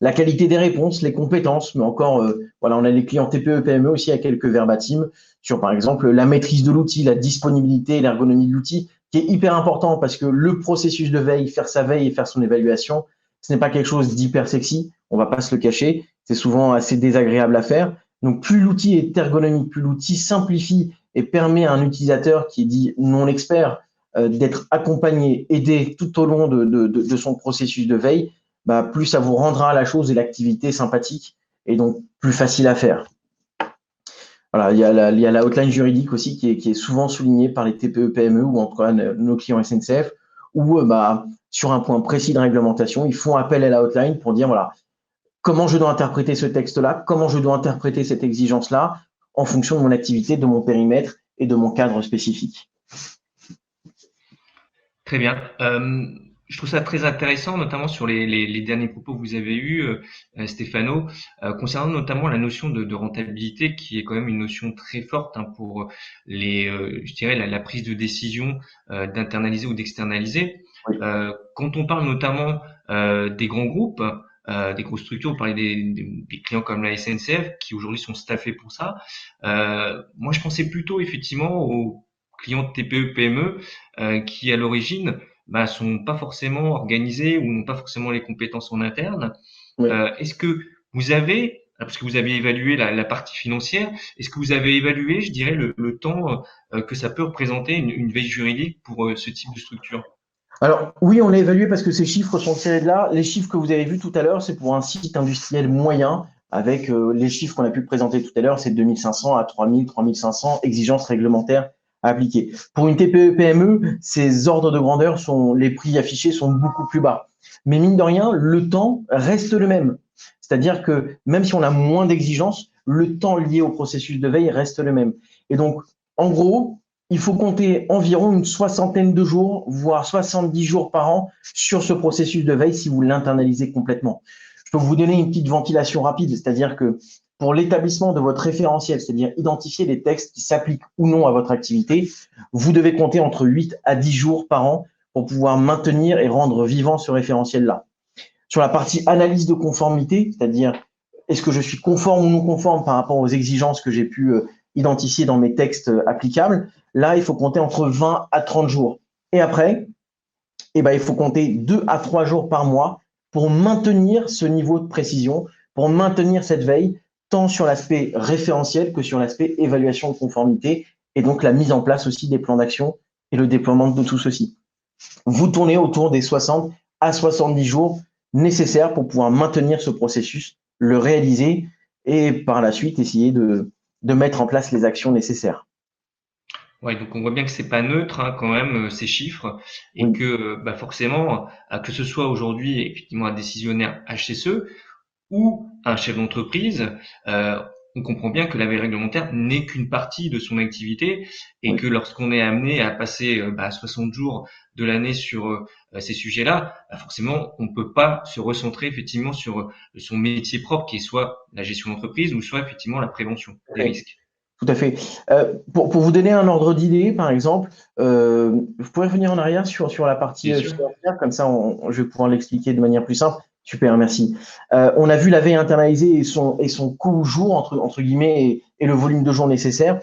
la qualité des réponses, les compétences, mais encore, on a les clients TPE, PME aussi à quelques verbatims sur, par exemple, la maîtrise de l'outil, la disponibilité, l'ergonomie de l'outil, qui est hyper important parce que le processus de veille, faire sa veille et faire son évaluation, ce n'est pas quelque chose d'hyper sexy, on va pas se le cacher, c'est souvent assez désagréable à faire. Donc, plus l'outil est ergonomique, plus l'outil simplifie et permet à un utilisateur qui est dit non expert d'être accompagné, aidé tout au long de son processus de veille, plus ça vous rendra la chose et l'activité sympathique et donc plus facile à faire. Voilà, il y a la hotline juridique aussi qui est souvent soulignée par les TPE, PME ou en tout cas nos clients SNCF, où sur un point précis de réglementation, ils font appel à la hotline pour dire voilà, comment je dois interpréter ce texte-là, comment je dois interpréter cette exigence-là en fonction de mon activité, de mon périmètre et de mon cadre spécifique. Très bien. Je trouve ça très intéressant, notamment sur les derniers propos que vous avez eus, Stéphano, concernant notamment la notion de rentabilité, qui est quand même une notion très forte pour je dirais, la prise de décision d'internaliser ou d'externaliser. Oui. Quand on parle notamment des grands groupes, des grosses structures, vous parlez des clients comme la SNCF, qui aujourd'hui sont staffés pour ça. Moi, je pensais plutôt effectivement aux clients de TPE, PME, qui à l'origine sont pas forcément organisés ou n'ont pas forcément les compétences en interne. Oui. Est-ce que vous avez, parce que vous avez évalué la partie financière, est-ce que vous avez évalué, je dirais, le temps que ça peut représenter une veille juridique pour ce type de structure? Alors oui, on l'a évalué parce que ces chiffres sont tirés de là. Les chiffres que vous avez vus tout à l'heure, c'est pour un site industriel moyen avec les chiffres qu'on a pu présenter tout à l'heure, c'est 2500 à 3000, 3500 exigences réglementaires à appliquer. Pour une TPE-PME, ces ordres de grandeur les prix affichés sont beaucoup plus bas. Mais mine de rien, le temps reste le même. C'est-à-dire que même si on a moins d'exigences, le temps lié au processus de veille reste le même. Et donc, en gros, il faut compter environ une soixantaine de jours, voire 70 jours par an sur ce processus de veille si vous l'internalisez complètement. Je peux vous donner une petite ventilation rapide, c'est-à-dire que pour l'établissement de votre référentiel, c'est-à-dire identifier les textes qui s'appliquent ou non à votre activité, vous devez compter entre 8 à 10 jours par an pour pouvoir maintenir et rendre vivant ce référentiel-là. Sur la partie analyse de conformité, c'est-à-dire est-ce que je suis conforme ou non conforme par rapport aux exigences que j'ai pu identifier dans mes textes applicables, là, il faut compter entre 20 à 30 jours. Et après, il faut compter 2 à 3 jours par mois pour maintenir ce niveau de précision, pour maintenir cette veille, tant sur l'aspect référentiel que sur l'aspect évaluation de conformité, et donc la mise en place aussi des plans d'action et le déploiement de tout ceci. Vous tournez autour des 60 à 70 jours nécessaires pour pouvoir maintenir ce processus, le réaliser et par la suite essayer de mettre en place les actions nécessaires. Ouais, donc on voit bien que c'est pas neutre quand même ces chiffres et Oui. que forcément que ce soit aujourd'hui effectivement un décisionnaire HSE ou un chef d'entreprise, on comprend bien que la veille réglementaire n'est qu'une partie de son activité et que lorsqu'on est amené à passer 60 jours de l'année sur ces sujets-là, forcément on ne peut pas se recentrer effectivement sur son métier propre qui est soit la gestion d'entreprise ou soit effectivement la prévention des risques. Tout à fait. Pour vous donner un ordre d'idée, par exemple, vous pourrez revenir en arrière sur la partie financière, comme ça je vais pouvoir l'expliquer de manière plus simple. Super, merci. On a vu la veille internalisée et son coût jour, entre guillemets, et le volume de jours nécessaire.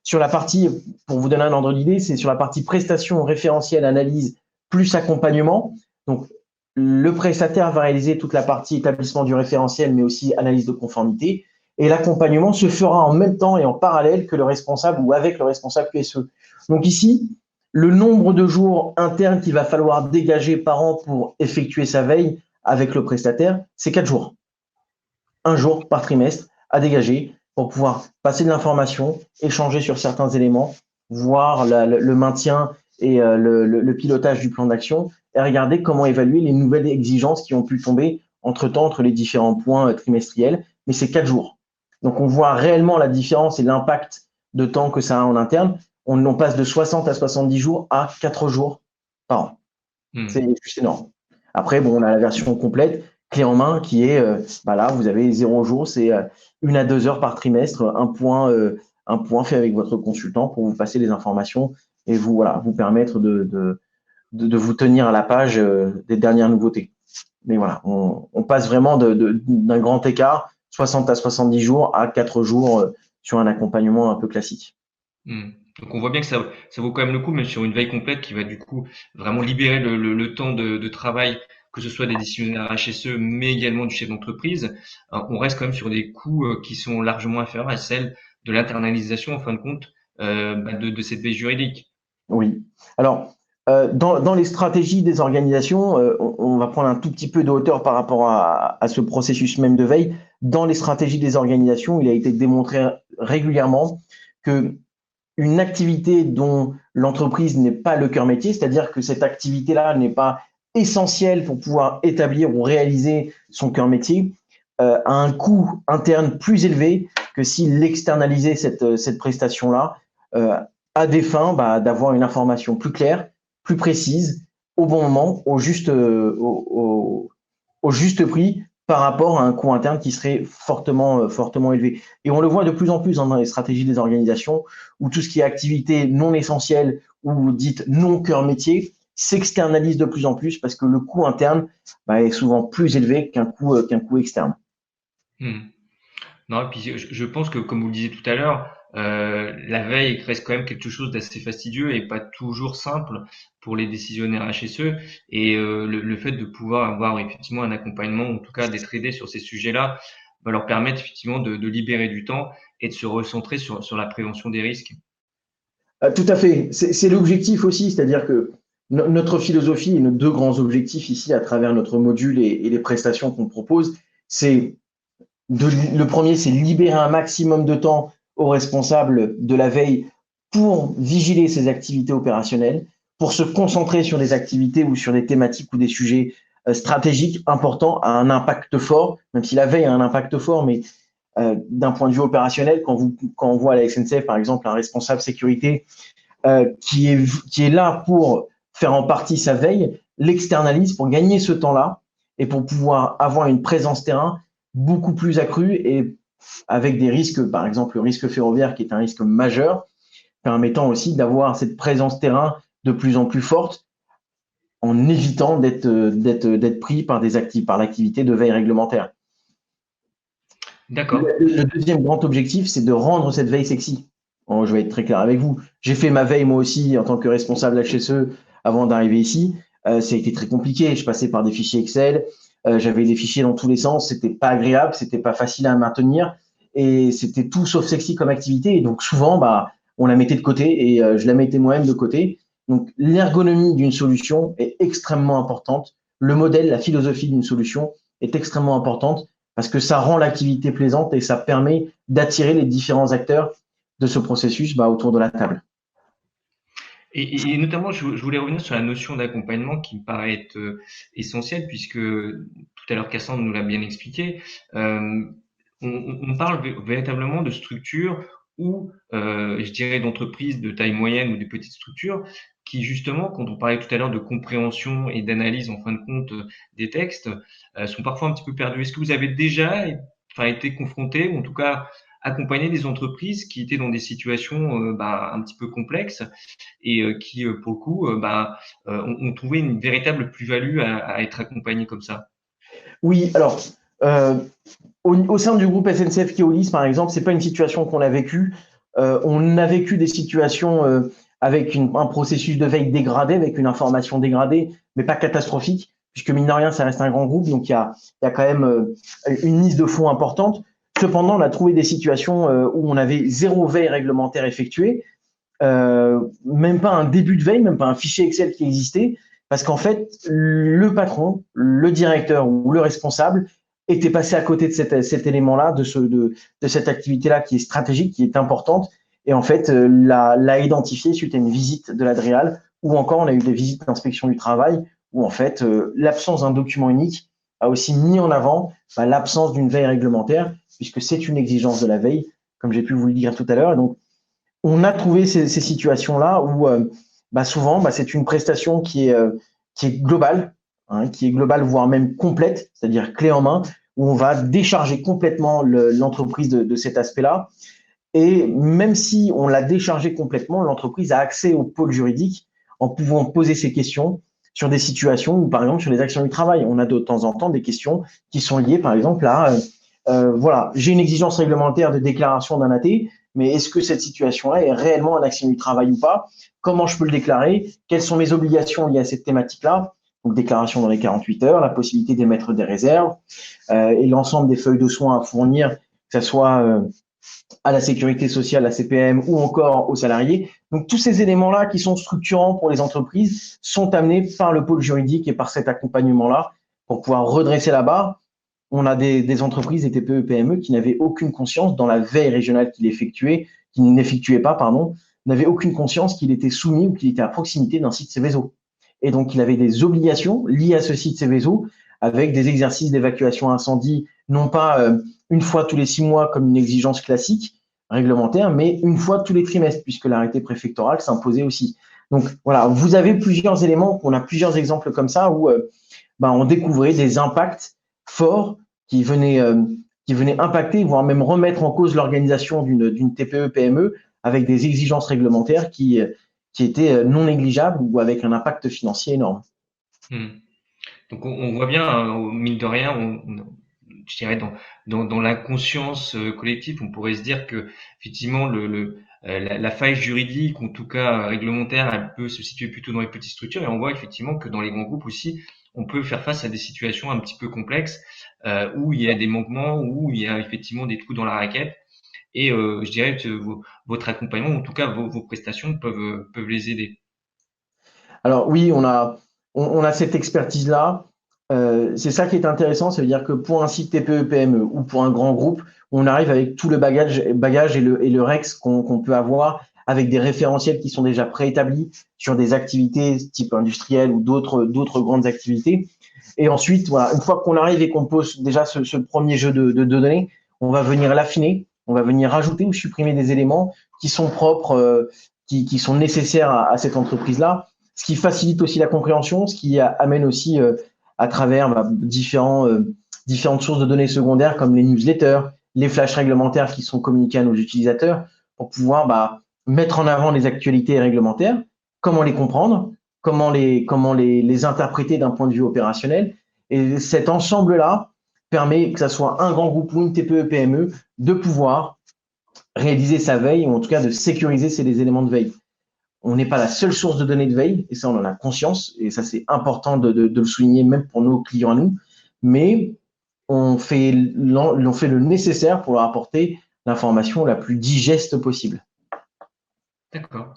Sur la partie, pour vous donner un ordre d'idée, c'est sur la partie prestation, référentiel, analyse, plus accompagnement. Donc, le prestataire va réaliser toute la partie établissement du référentiel, mais aussi analyse de conformité. Et l'accompagnement se fera en même temps et en parallèle que le responsable ou avec le responsable QSE. Donc ici, le nombre de jours internes qu'il va falloir dégager par an pour effectuer sa veille avec le prestataire, c'est 4 jours. 1 jour par trimestre à dégager pour pouvoir passer de l'information, échanger sur certains éléments, voir le maintien et le pilotage du plan d'action et regarder comment évaluer les nouvelles exigences qui ont pu tomber entre-temps entre les différents points trimestriels. Mais c'est 4 jours. Donc, on voit réellement la différence et l'impact de temps que ça a en interne. On passe de 60 à 70 jours à 4 jours par an. C'est juste énorme. Après, on a la version complète, clé en main, qui est, là, vous avez 0 jours, c'est 1 à 2 heures par trimestre, un point fait avec votre consultant pour vous passer les informations et vous permettre de vous tenir à la page des dernières nouveautés. Mais voilà, on passe vraiment d'un grand écart, 60 à 70 jours à 4 jours sur un accompagnement un peu classique. Donc on voit bien que ça vaut quand même le coup, même sur une veille complète qui va du coup vraiment libérer le temps de travail, que ce soit des décisionnaires HSE, mais également du chef d'entreprise. On reste quand même sur des coûts qui sont largement inférieurs à celles de l'internalisation en fin de compte de cette veille juridique. Oui. Alors, dans les stratégies des organisations, on va prendre un tout petit peu de hauteur par rapport à ce processus même de veille. Dans les stratégies des organisations, il a été démontré régulièrement que une activité dont l'entreprise n'est pas le cœur métier, c'est-à-dire que cette activité-là n'est pas essentielle pour pouvoir établir ou réaliser son cœur métier, a un coût interne plus élevé que s'il externalisait cette prestation-là à des fins d'avoir une information plus claire, plus précise, au bon moment, au juste prix par rapport à un coût interne qui serait fortement élevé. Et on le voit de plus en plus dans les stratégies des organisations où tout ce qui est activité non essentielle ou dite non cœur métier s'externalise de plus en plus parce que le coût interne est souvent plus élevé qu'un coût externe. Non, et puis je pense que, comme vous le disiez tout à l'heure, la veille reste quand même quelque chose d'assez fastidieux et pas toujours simple pour les décisionnaires HSE. Et le fait de pouvoir avoir effectivement un accompagnement, en tout cas d'être aidé sur ces sujets-là, va leur permettre effectivement de libérer du temps et de se recentrer sur la prévention des risques. Tout à fait. C'est l'objectif aussi, c'est-à-dire que notre philosophie et nos deux grands objectifs ici à travers notre module et les prestations qu'on propose, c'est le premier, c'est libérer un maximum de temps aux responsables de la veille pour vigiler ces activités opérationnelles, pour se concentrer sur des activités ou sur des thématiques ou des sujets stratégiques importants à un impact fort, même si la veille a un impact fort, mais d'un point de vue opérationnel, quand on voit à la SNCF, par exemple, un responsable sécurité qui est là pour faire en partie sa veille, l'externalise pour gagner ce temps-là et pour pouvoir avoir une présence terrain beaucoup plus accrue et avec des risques, par exemple le risque ferroviaire qui est un risque majeur, permettant aussi d'avoir cette présence terrain de plus en plus forte en évitant d'être pris par l'activité de veille réglementaire. D'accord. Le deuxième grand objectif, c'est de rendre cette veille sexy. Bon, je vais être très clair avec vous. J'ai fait ma veille moi aussi en tant que responsable HSE avant d'arriver ici. Ça a été très compliqué. Je passais par des fichiers Excel. J'avais des fichiers dans tous les sens. C'était pas agréable, c'était pas facile à maintenir et c'était tout sauf sexy comme activité. Et donc souvent, on la mettait de côté et je la mettais moi-même de côté. Donc l'ergonomie d'une solution est extrêmement importante. Le modèle, la philosophie d'une solution est extrêmement importante parce que ça rend l'activité plaisante et ça permet d'attirer les différents acteurs de ce processus autour de la table. Et notamment, je voulais revenir sur la notion d'accompagnement qui me paraît être essentielle, puisque tout à l'heure Cassandre nous l'a bien expliqué. On parle véritablement de structures ou, je dirais, d'entreprises de taille moyenne ou des petites structures qui, justement, quand on parlait tout à l'heure de compréhension et d'analyse, en fin de compte, des textes, sont parfois un petit peu perdues. Est-ce que vous avez déjà été confronté, ou en tout cas accompagné des entreprises qui étaient dans des situations un petit peu complexes et qui, pour le coup, ont trouvé une véritable plus-value à être accompagnés comme ça? Oui, alors, au sein du groupe SNCF Keolis, par exemple, c'est pas une situation qu'on a vécue. On a vécu des situations avec un processus de veille dégradé, avec une information dégradée, mais pas catastrophique, puisque mine de rien, ça reste un grand groupe, donc il y a quand même une mise de fonds importante. Cependant, on a trouvé des situations où on avait zéro veille réglementaire effectuée, même pas un début de veille, même pas un fichier Excel qui existait, parce qu'en fait, le patron, le directeur ou le responsable était passé à côté de cet élément-là, de cette activité-là qui est stratégique, qui est importante, et en fait, l'a identifié suite à une visite de l'Adréal, ou encore on a eu des visites d'inspection du travail, où en fait, l'absence d'un document unique a aussi mis en avant l'absence d'une veille réglementaire, puisque c'est une exigence de la veille, comme j'ai pu vous le dire tout à l'heure. Et donc, on a trouvé ces situations-là où souvent, c'est une prestation qui est globale, qui est globale, voire même complète, c'est-à-dire clé en main, où on va décharger complètement l'entreprise de cet aspect-là. Et même si on l'a déchargé complètement, l'entreprise a accès au pôle juridique en pouvant poser ses questions sur des situations ou par exemple sur les actions du travail. On a de temps en temps des questions qui sont liées par exemple à voilà, j'ai une exigence réglementaire de déclaration d'un AT, mais est-ce que cette situation-là est réellement un accident du travail ou pas? Comment je peux le déclarer? Quelles sont mes obligations liées à cette thématique-là? Donc, déclaration dans les 48 heures, la possibilité d'émettre des réserves et l'ensemble des feuilles de soins à fournir, que ce soit à la sécurité sociale, la CPM ou encore aux salariés. Donc, tous ces éléments-là qui sont structurants pour les entreprises sont amenés par le pôle juridique et par cet accompagnement-là pour pouvoir redresser la barre. On a des entreprises, des TPE, PME qui n'avaient aucune conscience dans la veille régionale qu'ils n'effectuaient pas, n'avait aucune conscience qu'il était soumis ou qu'il était à proximité d'un site Seveso. Et donc, il avait des obligations liées à ce site Seveso avec des exercices d'évacuation incendie, non pas une fois tous les 6 mois comme une exigence classique réglementaire, mais une fois tous les trimestres, puisque l'arrêté préfectoral s'imposait aussi. Donc voilà, vous avez plusieurs éléments, on a plusieurs exemples comme ça où on découvrait des impacts forts qui venaient impacter, voire même remettre en cause l'organisation d'une TPE-PME avec des exigences réglementaires qui étaient non négligeables ou avec un impact financier énorme. Donc on voit bien, mine de rien, je dirais dans l'inconscience collective, on pourrait se dire que effectivement la faille juridique, ou en tout cas réglementaire, elle peut se situer plutôt dans les petites structures, et on voit effectivement que dans les grands groupes aussi, on peut faire face à des situations un petit peu complexes où il y a des manquements, où il y a effectivement des trous dans la raquette. Et je dirais que votre accompagnement, en tout cas vos prestations, peuvent les aider. Alors oui, on a cette expertise-là. C'est ça qui est intéressant, ça veut dire que pour un site TPE-PME ou pour un grand groupe, on arrive avec tout le bagage et le REX qu'on peut avoir, avec des référentiels qui sont déjà préétablis sur des activités type industriel ou d'autres grandes activités. Et ensuite, voilà, une fois qu'on arrive et qu'on pose déjà ce premier jeu de données, on va venir l'affiner, on va venir rajouter ou supprimer des éléments qui sont propres, qui sont nécessaires à cette entreprise-là, ce qui facilite aussi la compréhension, ce qui amène aussi à travers différentes sources de données secondaires comme les newsletters, les flashs réglementaires qui sont communiqués à nos utilisateurs pour pouvoir mettre en avant les actualités réglementaires, comment les comprendre, comment les interpréter d'un point de vue opérationnel. Et cet ensemble-là permet, que ce soit un grand groupe ou une TPE-PME, de pouvoir réaliser sa veille, ou en tout cas de sécuriser ces éléments de veille. On n'est pas la seule source de données de veille, et ça, on en a conscience, et ça, c'est important de le souligner même pour nos clients à nous, mais on fait le nécessaire pour leur apporter l'information la plus digeste possible. D'accord.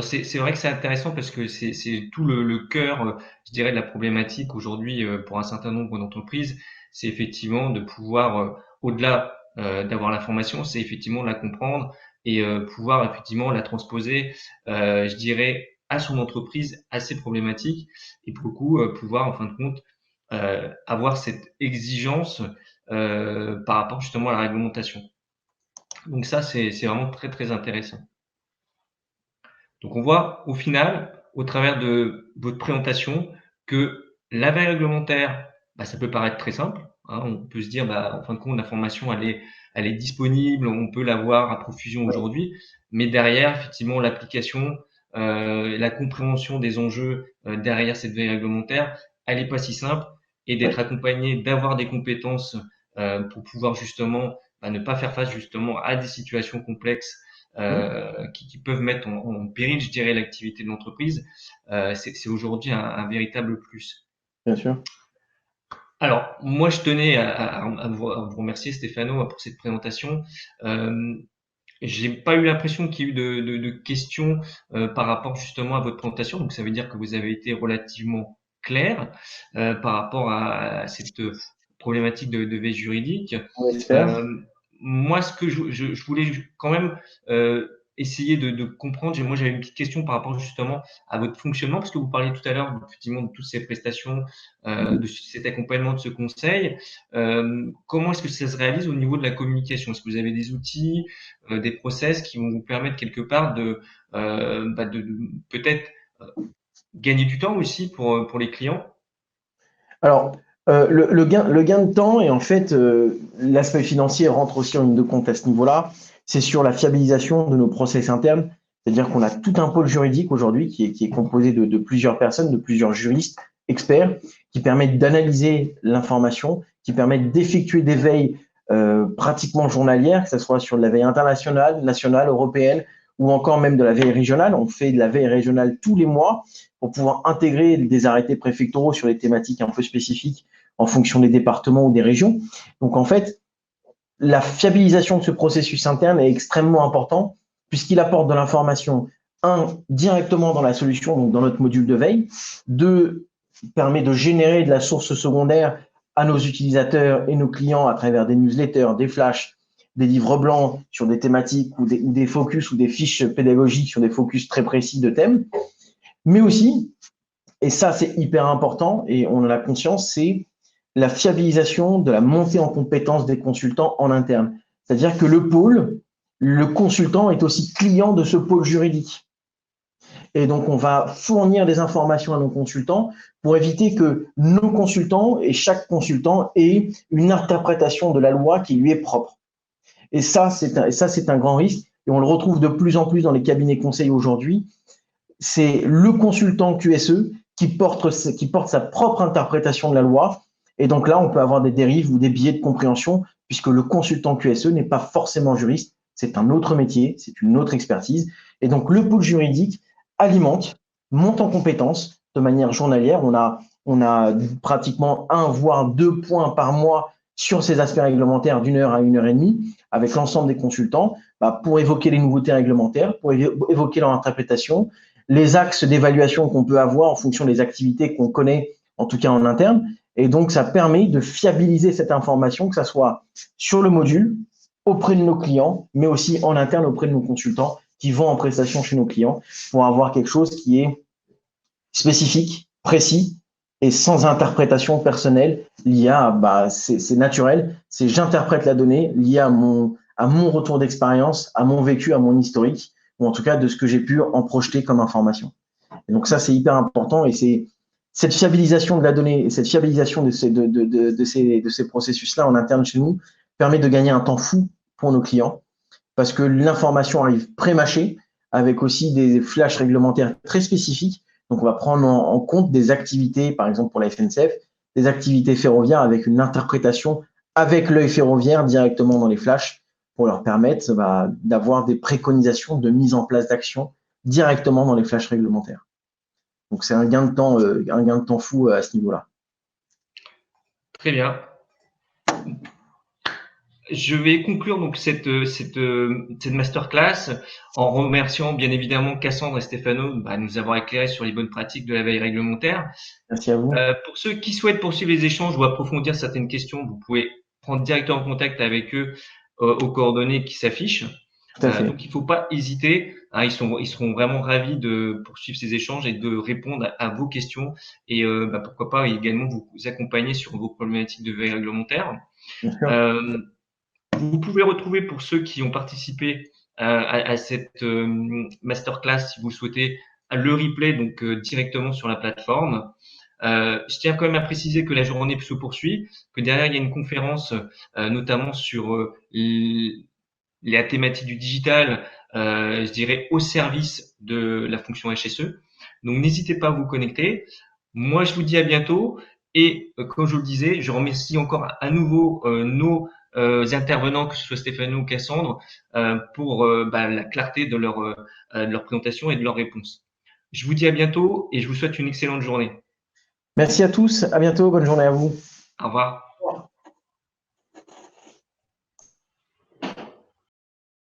C'est vrai que c'est intéressant parce que c'est tout le cœur, je dirais, de la problématique aujourd'hui pour un certain nombre d'entreprises. C'est effectivement de pouvoir, au-delà d'avoir l'information, c'est effectivement la comprendre et pouvoir effectivement la transposer, je dirais, à son entreprise, à ses problématiques, et pour le coup pouvoir en fin de compte avoir cette exigence par rapport justement à la réglementation. Donc ça, c'est vraiment très très intéressant. Donc on voit au final, au travers de votre présentation, que la veille réglementaire, ça peut paraître très simple, hein. On peut se dire, en fin de compte, l'information, elle est disponible, on peut l'avoir à profusion aujourd'hui, mais derrière, effectivement, l'application, la compréhension des enjeux derrière cette veille réglementaire, elle est pas si simple, et d'être accompagné, d'avoir des compétences pour pouvoir justement ne pas faire face justement à des situations complexes qui peuvent mettre en péril, je dirais, l'activité de l'entreprise, c'est aujourd'hui un véritable plus. Bien sûr. Alors, moi, je tenais à vous remercier, Stéphano, pour cette présentation. J'ai pas eu l'impression qu'il y ait eu de questions par rapport justement à votre présentation, donc ça veut dire que vous avez été relativement clair par rapport à cette problématique de veille juridique. On espère. Moi, ce que je voulais quand même essayer de comprendre, moi j'avais une petite question par rapport justement à votre fonctionnement, parce que vous parliez tout à l'heure effectivement de toutes ces prestations, de cet accompagnement, de ce conseil. Comment est-ce que ça se réalise au niveau de la communication? Est-ce que vous avez des outils, des process qui vont vous permettre quelque part de peut-être gagner du temps aussi pour les clients? Alors, le gain de temps et en fait, l'aspect financier rentre aussi en ligne de compte à ce niveau-là. C'est sur la fiabilisation de nos process internes. C'est-à-dire qu'on a tout un pôle juridique aujourd'hui qui est composé de plusieurs personnes, de plusieurs juristes, experts, qui permettent d'analyser l'information, qui permettent d'effectuer des veilles pratiquement journalières, que ce soit sur de la veille internationale, nationale, européenne, ou encore même de la veille régionale. On fait de la veille régionale tous les mois pour pouvoir intégrer des arrêtés préfectoraux sur des thématiques un peu spécifiques en fonction des départements ou des régions. Donc, en fait, la fiabilisation de ce processus interne est extrêmement important puisqu'il apporte de l'information, directement dans la solution, donc dans notre module de veille, permet de générer de la source secondaire à nos utilisateurs et nos clients à travers des newsletters, des flashs, des livres blancs sur des thématiques ou des focus ou des fiches pédagogiques sur des focus très précis de thèmes, mais aussi, et ça c'est hyper important et on en a conscience, c'est la fiabilisation de la montée en compétences des consultants en interne. C'est-à-dire que le consultant est aussi client de ce pôle juridique. Et donc, on va fournir des informations à nos consultants pour éviter que nos consultants et chaque consultant ait une interprétation de la loi qui lui est propre. Et ça, c'est un grand risque. Et on le retrouve de plus en plus dans les cabinets conseils aujourd'hui. C'est le consultant QSE qui porte sa propre interprétation de la loi. Et donc là, on peut avoir des dérives ou des biais de compréhension puisque le consultant QSE n'est pas forcément juriste. C'est un autre métier, c'est une autre expertise. Et donc, le pôle juridique alimente, monte en compétences de manière journalière. On a pratiquement 1 voire 2 points par mois sur ces aspects réglementaires d'1 heure à 1 heure et demie avec l'ensemble des consultants pour évoquer les nouveautés réglementaires, pour évoquer leur interprétation, les axes d'évaluation qu'on peut avoir en fonction des activités qu'on connaît, en tout cas en interne. Et donc, ça permet de fiabiliser cette information, que ça soit sur le module, auprès de nos clients, mais aussi en interne auprès de nos consultants qui vont en prestation chez nos clients pour avoir quelque chose qui est spécifique, précis et sans interprétation personnelle. L'IA, c'est naturel, c'est j'interprète la donnée liée à mon retour d'expérience, à mon vécu, à mon historique, ou en tout cas de ce que j'ai pu en projeter comme information. Et donc ça, c'est hyper important et c'est cette fiabilisation de la donnée et cette fiabilisation de ces processus-là en interne chez nous permet de gagner un temps fou pour nos clients parce que l'information arrive pré-mâchée avec aussi des flashs réglementaires très spécifiques. Donc, on va prendre en compte des activités, par exemple pour la SNCF, des activités ferroviaires avec une interprétation avec l'œil ferroviaire directement dans les flashs pour leur permettre d'avoir des préconisations de mise en place d'actions directement dans les flashs réglementaires. Donc, c'est un gain de temps fou à ce niveau-là. Très bien. Je vais conclure donc cette masterclass en remerciant bien évidemment Cassandre et Stéphano de nous avoir éclairé sur les bonnes pratiques de la veille réglementaire. Merci à vous. Pour ceux qui souhaitent poursuivre les échanges ou approfondir certaines questions, vous pouvez prendre directement contact avec eux aux coordonnées qui s'affichent. Donc il ne faut pas hésiter. Ils seront vraiment ravis de poursuivre ces échanges et de répondre à vos questions et pourquoi pas également vous accompagner sur vos problématiques de veille réglementaire. Vous pouvez retrouver pour ceux qui ont participé à cette masterclass, si vous le souhaitez, le replay donc directement sur la plateforme. Je tiens quand même à préciser que la journée se poursuit, que derrière il y a une conférence notamment sur la thématique du digital, je dirais au service de la fonction HSE. Donc n'hésitez pas à vous connecter. Moi je vous dis à bientôt et comme je vous le disais, je remercie encore à nouveau nos intervenants, que ce soit Stéphane ou Cassandre, pour la clarté de leur présentation et de leurs réponses. Je vous dis à bientôt et je vous souhaite une excellente journée. Merci à tous, à bientôt, bonne journée à vous. Au revoir.